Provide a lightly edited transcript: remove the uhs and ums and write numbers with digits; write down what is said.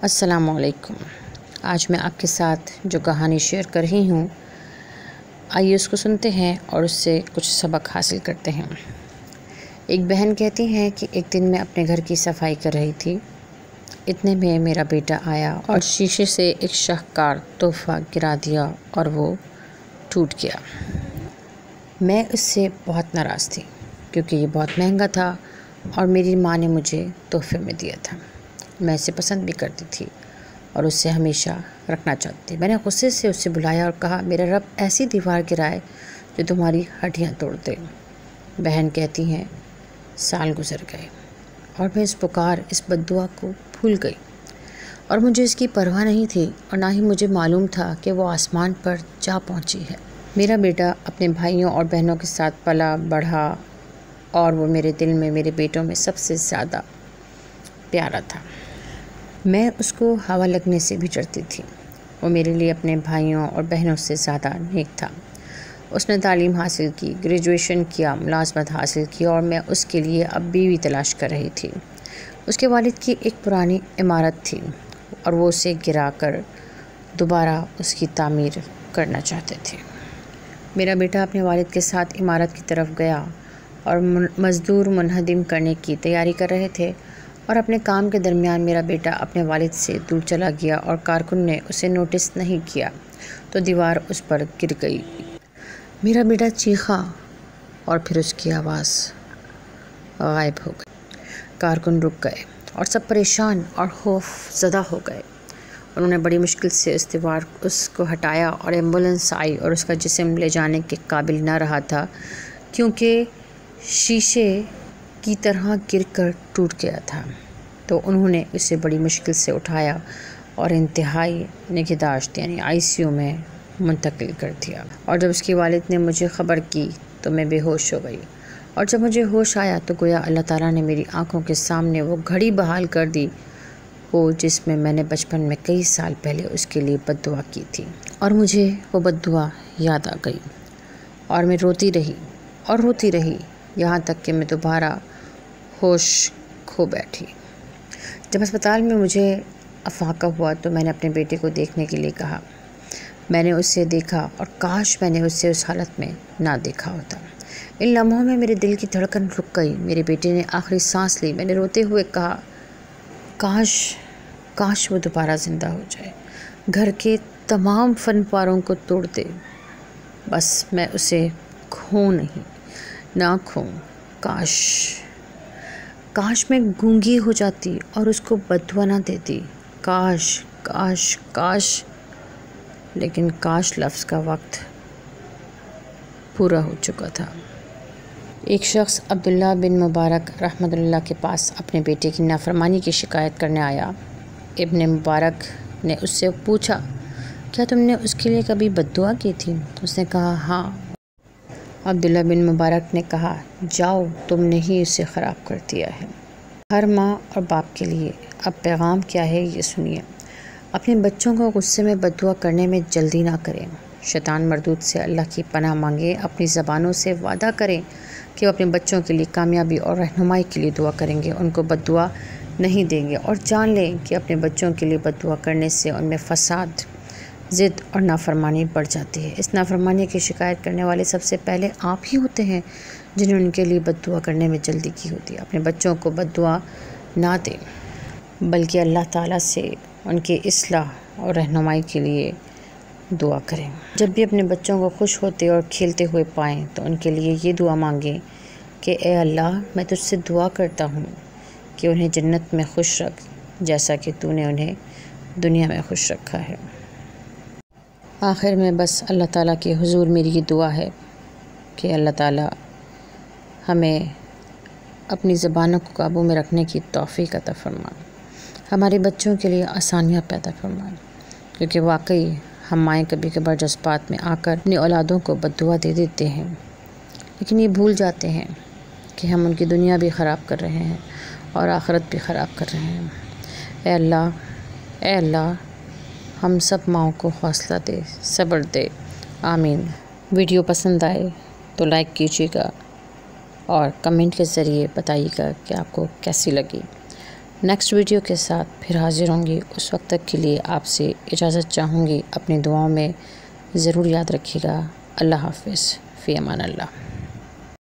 السلام علیکم۔ آج میں آپ کے ساتھ جو کہانی شیئر کر رہی ہوں، آئیے اس کو سنتے ہیں اور اس سے کچھ سبق حاصل کرتے ہیں۔ ایک بہن کہتی ہیں کہ ایک دن میں اپنے گھر کی صفائی کر رہی تھی، اتنے میں میرا بیٹا آیا اور شیشے سے ایک شاہکار تحفہ گرا دیا اور وہ ٹوٹ گیا۔ میں اس سے بہت ناراض تھی کیونکہ یہ بہت مہنگا تھا اور میری ماں نے مجھے تحفے میں دیا تھا۔ میں اسے پسند بھی کرتی تھی اور اسے ہمیشہ رکھنا چاہتی تھی۔ میں نے غصے سے اسے بلایا اور کہا، میرا رب ایسی دیوار گرائے جو تمہاری ہڈیاں توڑ دے۔ بہن کہتی ہیں، سال گزر گئے اور میں اس بد دعا کو بھول گئی اور مجھے اس کی پرواہ نہیں تھی اور نہ ہی مجھے معلوم تھا کہ وہ آسمان پر جا پہنچی ہے۔ میرا بیٹا اپنے بھائیوں اور بہنوں کے ساتھ پلا بڑھا اور وہ میرے دل میں میرے بیٹوں میں سب سے زیادہ پیارا تھا۔ میں اس کو ہوا لگنے سے بھی ڈرتی تھی۔ وہ میرے لیے اپنے بھائیوں اور بہنوں سے زیادہ نیک تھا۔ اس نے تعلیم حاصل کی، گریجویشن کیا، ملازمت حاصل کی اور میں اس کے لیے اب بیوی تلاش کر رہی تھی۔ اس کے والد کی ایک پرانی عمارت تھی اور وہ اسے گرا کر دوبارہ اس کی تعمیر کرنا چاہتے تھے۔ میرا بیٹا اپنے والد کے ساتھ عمارت کی طرف گیا اور مزدور منہدم کرنے کی تیاری کر رہے تھے اور اپنے کام کے درمیان میرا بیٹا اپنے والد سے دور چلا گیا اور کارکن نے اسے نوٹس نہیں کیا تو دیوار اس پر گر گئی۔ میرا بیٹا چیخا اور پھر اس کی آواز غائب ہو گئی۔ کارکن رک گئے اور سب پریشان اور خوف زدہ ہو گئے۔ انہوں نے بڑی مشکل سے اس کو ہٹایا اور ایمبولینس آئی اور اس کا جسم لے جانے کے قابل نہ رہا تھا کیونکہ شیشے کی طرح گر کر ٹوٹ گیا تھا، تو انہوں نے اسے بڑی مشکل سے اٹھایا اور انتہائی نگہداشت ICU میں منتقل کر دیا۔ اور جب اس کے والد نے مجھے خبر کی تو میں بے ہوش ہو گئی اور جب مجھے ہوش آیا تو گویا اللہ تعالیٰ نے میری آنکھوں کے سامنے وہ گھڑی بحال کر دی وہ جس میں نے بچپن میں کئی سال پہلے اس کے لیے بد دعا کی تھی، اور مجھے وہ بد دعا یاد آ گئی اور میں روتی رہی یہاں تک کہ میں دوبارہ ہوش کھو بیٹھی۔ جب اسپتال میں مجھے افاقہ ہوا تو میں نے اپنے بیٹے کو دیکھنے کے لیے کہا۔ میں نے اسے دیکھا اور کاش میں نے اسے اس حالت میں نہ دیکھا ہوتا۔ ان لمحوں میں میرے دل کی دھڑکن رک گئی۔ میرے بیٹے نے آخری سانس لی۔ میں نے روتے ہوئے کہا، کاش وہ دوبارہ زندہ ہو جائے، گھر کے تمام فن پاروں کو توڑ دے، بس میں اسے نہ کھوں۔ کاش میں گونگی ہو جاتی اور اس کو بد دعا نہ دیتی۔ کاش لیکن کاش لفظ کا وقت پورا ہو چکا تھا۔ ایک شخص عبداللہ بن مبارک رحمۃ اللہ کے پاس اپنے بیٹے کی نافرمانی کی شکایت کرنے آیا۔ ابن مبارک نے اس سے پوچھا، کیا تم نے اس کے لیے کبھی بد دعا کی تھی؟ اس نے کہا، ہاں۔ عبداللہ بن مبارک نے کہا، جاؤ، تم نے ہی اسے خراب کر دیا ہے۔ ہر ماں اور باپ کے لیے اب پیغام کیا ہے یہ سنیے۔ اپنے بچوں کو غصے میں بد دعا کرنے میں جلدی نہ کریں۔ شیطان مردود سے اللہ کی پناہ مانگیں۔ اپنی زبانوں سے وعدہ کریں کہ وہ اپنے بچوں کے لیے کامیابی اور رہنمائی کے لیے دعا کریں گے، ان کو بد دعا نہیں دیں گے، اور جان لیں کہ اپنے بچوں کے لیے بد دعا کرنے سے ان میں فساد، ضد اور نافرمانی بڑھ جاتی ہے۔ اس نافرمانی کی شکایت کرنے والے سب سے پہلے آپ ہی ہوتے ہیں جنہوں نے ان کے لیے بد دعا کرنے میں جلدی کی ہوتی ہے۔ اپنے بچوں کو بد دعا نہ دیں بلکہ اللہ تعالیٰ سے ان کی اصلاح اور رہنمائی کے لیے دعا کریں۔ جب بھی اپنے بچوں کو خوش ہوتے اور کھیلتے ہوئے پائیں تو ان کے لیے یہ دعا مانگیں کہ اے اللہ، میں تجھ سے دعا کرتا ہوں کہ انہیں جنت میں خوش رکھ جیسا کہ تو نے انہیں دنیا میں خوش رکھا ہے۔ آخر میں بس اللہ تعالیٰ کے حضور میری یہ دعا ہے کہ اللہ تعالیٰ ہمیں اپنی زبانوں کو قابو میں رکھنے کی توفیق عطا فرمائے، ہمارے بچوں کے لیے آسانیاں پیدا فرمائے، کیونکہ واقعی ہم مائیں کبھی کبھار جذبات میں آ کر اپنی اولادوں کو بد دعا دے دیتے ہیں، لیکن یہ بھول جاتے ہیں کہ ہم ان کی دنیا بھی خراب کر رہے ہیں اور آخرت بھی خراب کر رہے ہیں۔ اے اللہ ہم سب ماؤں کو حوصلہ دے، صبر دے، آمین۔ ویڈیو پسند آئے تو لائک کیجیے گا اور کمنٹ کے ذریعے بتائیے گا کہ آپ کو کیسی لگی۔ نیکسٹ ویڈیو کے ساتھ پھر حاضر ہوں گی. اس وقت تک کے لیے آپ سے اجازت چاہوں گی. اپنی دعاؤں میں ضرور یاد رکھیے گا. اللہ حافظ. فی امان اللہ.